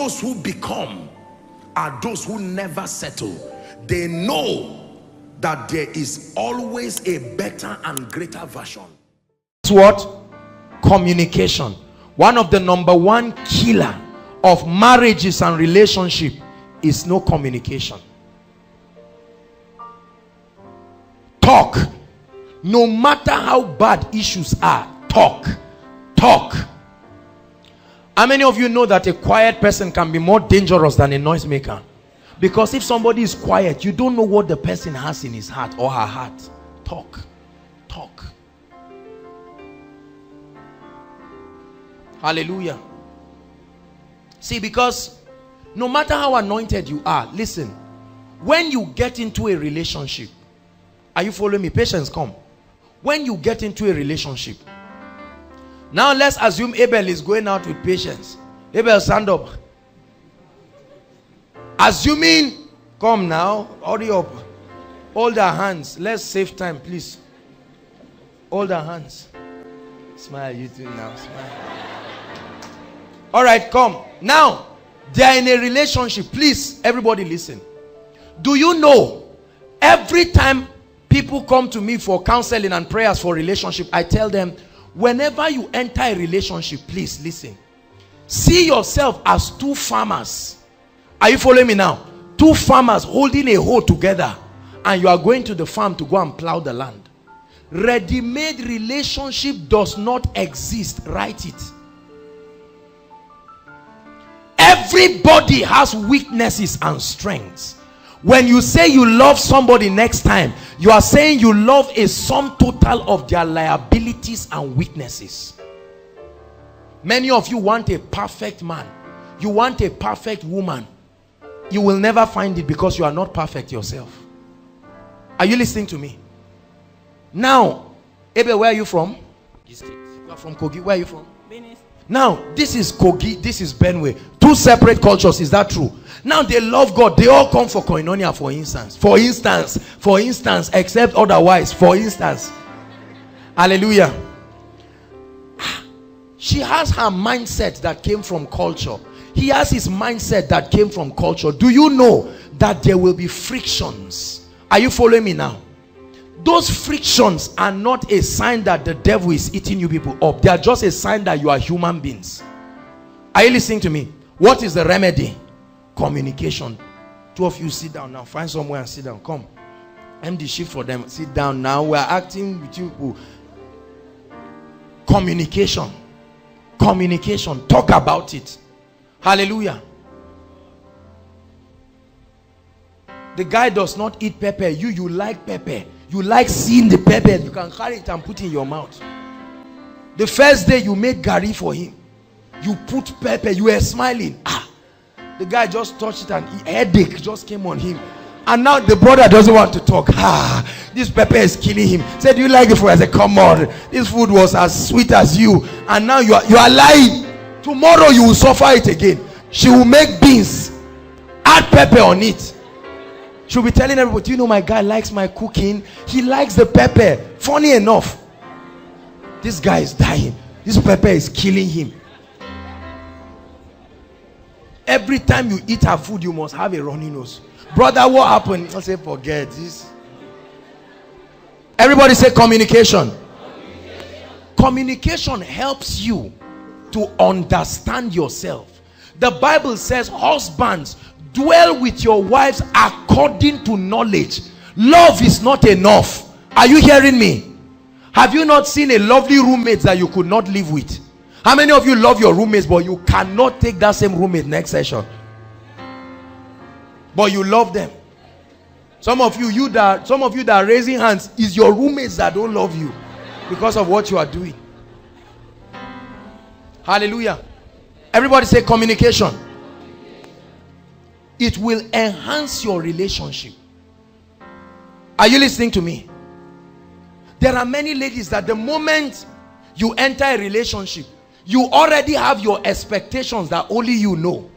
those who become are those who never settle. They know that there is always a better and greater version. It's what? Communication. One of the number one killer of marriages and relationship is no communication. Talk. No matter how bad issues are, talk. How many of you know that a quiet person can be more dangerous than a noisemaker? Because if somebody is quiet, you don't know what the person has in his heart or her heart. Talk. Hallelujah. See, because no matter how anointed you are, listen, when you get into a relationship, are you following me? Patience, come. When you get into a relationship, now let's assume Abel is going out with Patience. Abel, stand up. Assuming, come now, hurry up. Hold our hands. Let's save time, please. Hold our hands. Smile, you too now. Smile. All right, come. Now, they are in a relationship. Please, everybody listen. Do you know, every time people come to me for counseling and prayers for relationship, I tell them, whenever you enter a relationship, please listen. See yourself as two farmers. Are you following me now? Two farmers holding a hoe together, and you are going to the farm to go and plow the land. Ready-made relationship does not exist. Write it. Everybody has weaknesses and strengths. When you say you love somebody next time, you are saying you love a sum total of their liabilities and weaknesses. Many of you want a perfect man. You want a perfect woman. You will never find it because you are not perfect yourself. Are you listening to me? Now, Abel, where are you from? You are from Kogi. Where are you from? Benin. Now, this is Kogi, this is Benue. Two separate cultures, is that true? Now they love God. They all come for Koinonia, for instance, except otherwise, for instance. Hallelujah. She has her mindset that came from culture. He has his mindset that came from culture. Do you know that there will be frictions? Are you following me now? Those frictions are not a sign that the devil is eating you people up. They are just a sign that you are human beings. Are you listening to me? What is the remedy? Communication. Two of you sit down now. Find somewhere and sit down. Come. Empty shift for them. Sit down now. We are acting with you. Communication. Communication. Talk about it. Hallelujah. The guy does not eat pepper. You like pepper. You like seeing the pepper. You can carry it and put it in your mouth. The first day you made gari for him, you put pepper. You were smiling. The guy just touched it and headache just came on him. And now the brother doesn't want to talk. This pepper is killing him. Said, do you like the food? I said, come on. This food was as sweet as you. And now you are lying. Tomorrow you will suffer it again. She will make beans. Add pepper on it. She'll be telling everybody, do you know my guy likes my cooking? He likes the pepper. Funny enough, this guy is dying. This pepper is killing him. Every time you eat her food, you must have a runny nose. Brother, what happened? I say, forget this. Everybody say communication. Communication helps you to understand yourself. The Bible says, husbands, dwell with your wives according to knowledge. Love is not enough. Are you hearing me? Have you not seen a lovely roommate that you could not live with? How many of you love your roommates, but you cannot take that same roommate next session? But you love them. Some of you that are raising hands, is your roommates that don't love you because of what you are doing. Hallelujah. Everybody say communication. It will enhance your relationship. Are you listening to me? There are many ladies that the moment you enter a relationship, you already have your expectations that only you know.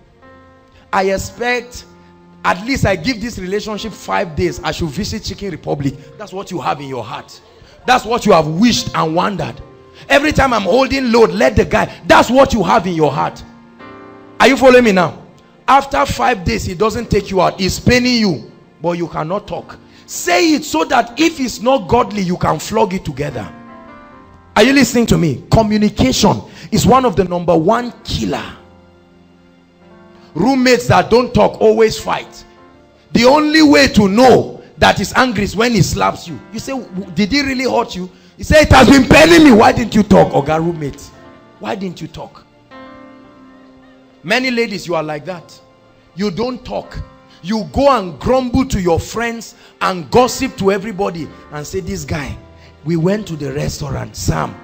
I expect, at least I give this relationship 5 days, I should visit Chicken Republic. That's what you have in your heart. That's what you have wished and wondered. Every time I'm holding load, let the guy. That's what you have in your heart. Are you following me now? after 5 days he doesn't take you out, he's paining you, but you cannot talk. Say it so that if it's not godly, you can flog it together. Are you listening to me? Communication is one of the number one killer. Roommates that don't talk always fight. The only way to know that he's angry is when he slaps you. You say, did he really hurt you? He said, it has been paining me. Why didn't you talk? Oga roommate, why didn't you talk? Many ladies, you are like that. You don't talk. You go and grumble to your friends and gossip to everybody and say, this guy, we went to the restaurant, Sam,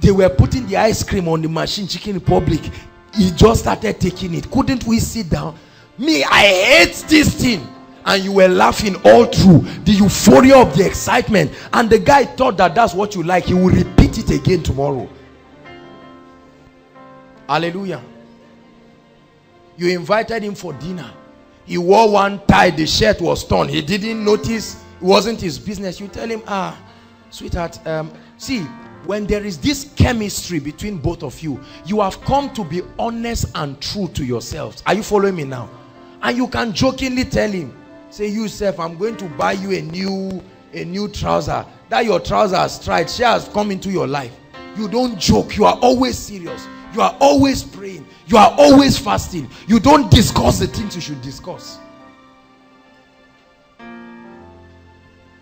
they were putting the ice cream on the machine, Chicken Republic, he just started taking it. Couldn't we sit down? Me, I hate this thing. And you were laughing all through the euphoria of the excitement, and the guy thought that that's what you like. He will repeat it again tomorrow. Hallelujah. You invited him for dinner. He wore one tie, the shirt was torn. He didn't notice. It wasn't his business. You tell him, sweetheart, see, when there is this chemistry between both of you, you have come to be honest and true to yourselves. Are you following me now? And you can jokingly tell him, say, you self, I'm going to buy you a new trouser. That your trouser has tried. She has come into your life. You don't joke. You are always serious. You are always praying. You are always fasting. You don't discuss the things you should discuss.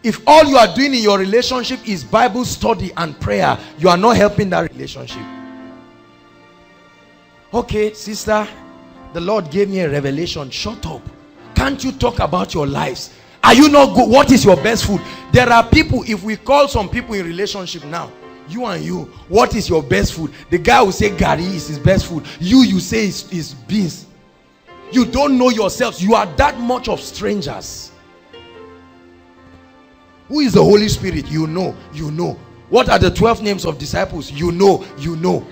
If all you are doing in your relationship is Bible study and prayer, you are not helping that relationship. Okay, sister, the Lord gave me a revelation. Shut up. Can't you talk about your lives? Are you not good? What is your best food? There are people, if we call some people in relationship now, you and you, what is your best food? The guy will say Gary is his best food. You say is beans. You don't know yourselves. You are that much of strangers. Who is the Holy Spirit? You know. You know. What are the 12 names of disciples? You know. You know.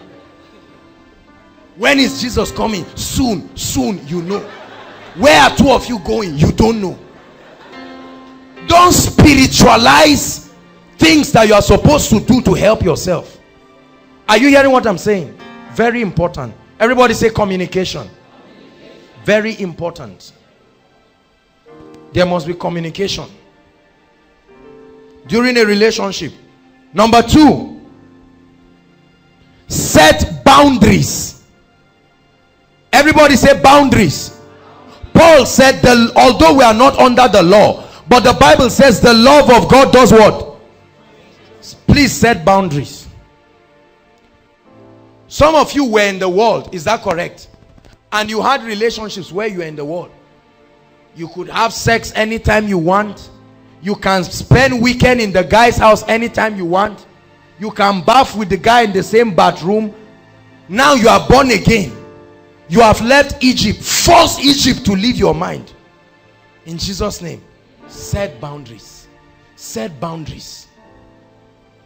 When is Jesus coming? Soon. Soon. You know. Where are two of you going? You don't know. Don't spiritualize things that you are supposed to do to help yourself. Are you hearing what I'm saying? Very important. Everybody say communication. Very important. There must be communication during a relationship. Number 2, set boundaries. Everybody say boundaries. Paul said, although we are not under the law, but the Bible says the love of God does what? Please set boundaries. Some of you were in the world, is that correct? And you had relationships where you were in the world. You could have sex anytime you want. You can spend weekend in the guy's house anytime you want. You can bath with the guy in the same bathroom. Now you are born again. You have left Egypt. Force Egypt to leave your mind. In Jesus' name, set boundaries. Set boundaries.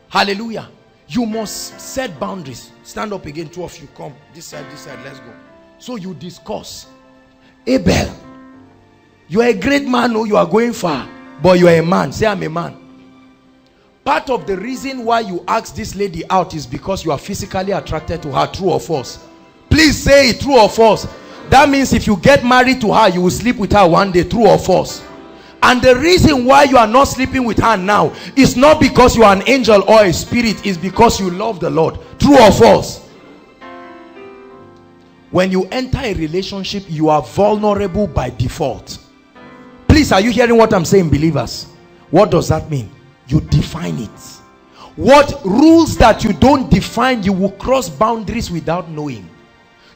Hallelujah. You must set boundaries. Stand up again, 2 of you. Come. This side, let's go. So you discuss. Abel, you are a great man. Oh, you are going far. But you are a man. Say, I'm a man. Part of the reason why you ask this lady out is because you are physically attracted to her. True or false? Please say it, true or false. That means if you get married to her, you will sleep with her one day. True or false? And the reason why you are not sleeping with her now is not because you are an angel or a spirit. It's because you love the Lord. True or false? When you enter a relationship, you are vulnerable by default. Please, are you hearing what I'm saying, believers? What does that mean? You define it. What rules that you don't define, you will cross boundaries without knowing.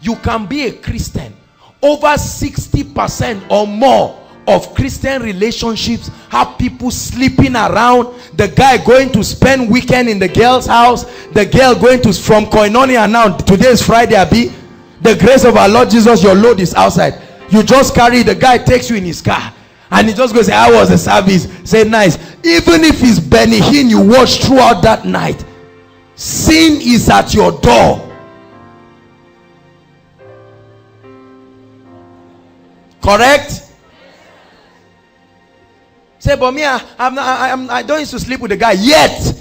You can be a Christian. Over 60% or more of Christian relationships have people sleeping around. The guy going to spend weekend in the girl's house. The girl going to from Koinonia now. Today is Friday, Abi. The grace of our Lord Jesus, your load is outside. You just carry, the guy takes you in his car. And he just goes, how was the service? Say, nice. Even if it's Benny Hinn you watch throughout that night, sin is at your door. Correct? Say, but me, I don't used to sleep with the guy. Yet,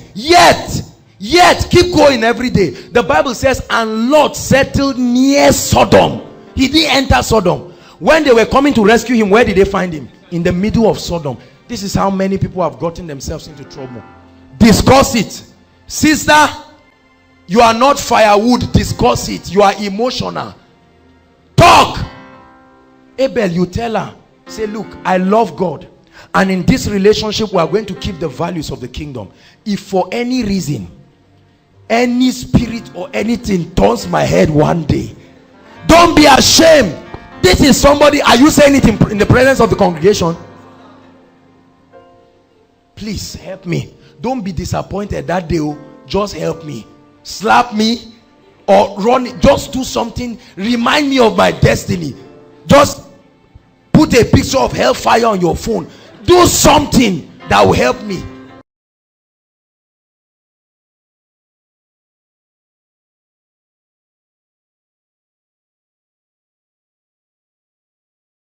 keep going every day. The Bible says, and Lot settled near Sodom. He didn't enter Sodom. When they were coming to rescue him, where did they find him? In the middle of Sodom. This is how many people have gotten themselves into trouble. Discuss it. Sister, you are not firewood. Discuss it. You are emotional. Talk. Abel, you tell her, say, look, I love God, and in this relationship we are going to keep the values of the kingdom. If for any reason any spirit or anything turns my head one day, don't be ashamed. This is somebody. Are you saying it in the presence of the congregation? Please help me. Don't be disappointed that day. Just help me. Slap me or run. Just do something. Remind me of my destiny. Just put a picture of hellfire on your phone. Do something that will help me.